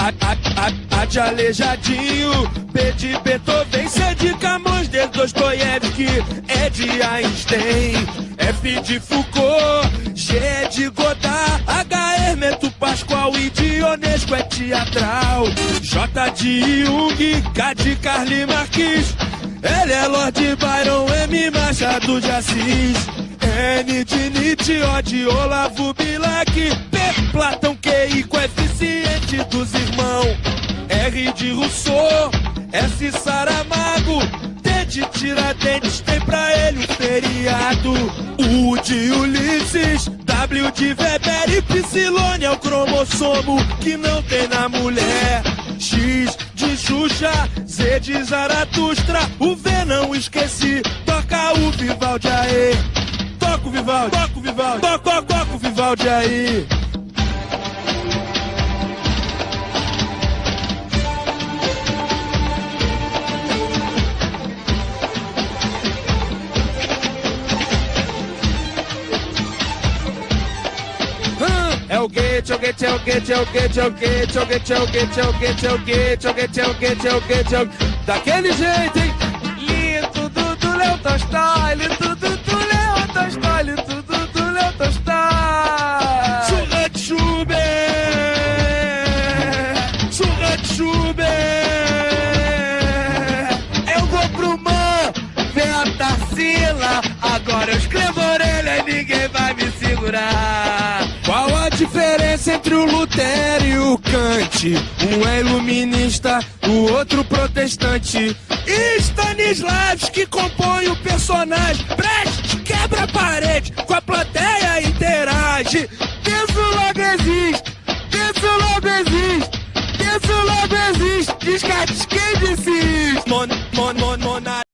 A de Aleijadinho, B de Beethoven, C de Camões, D de Dostoiévski, E de Einstein, F de Foucault, G de Godard, H Hermeto Pascoal, I de Ionesco é teatral, J de Jung, K de Karl Marx, L é Lord Byron, M Machado de Assis, N de Nietzsche, O de Olavo Bilac, P Platão, Q coeficiente dos irmãos, R de Rousseau, S Saramago, T de Tiradentes, tem pra ele um feriado, U de Ulisses, W de Weber e Psilone é o cromossomo que não tem na mulher, X de Xuxa, Z de Zaratustra, o V não esqueci, toca o Vivaldi aí. Toca o Vivaldi, toca o Vivaldi, toca o Vivaldi aí. É o Goethe, é o Goethe, é o Goethe, é o Goethe, é o Goethe, é o Goethe, é o Goethe, é o Goethe, é o Goethe, é o Goethe, é o Goethe, é o Goethe, é o Goethe, daquele jeito, hein? Lindo do Léo Tolstói, lindo do Léo Tolstói, lindo do Léo Tolstói. Surra de Schubert, surra de Schubert. Eu vou pro Man, vem a Tarsila, agora eu escrevo orelha e ninguém vai me segurar. Qual a diferença entre o Lutero e o Kant? Um é iluminista, o outro protestante. E Stanislavski compõe o personagem. Brecht quebra a parede, com a plateia interage. Penso logo existe, penso logo existe, penso logo existe. Descarte quem disse isso?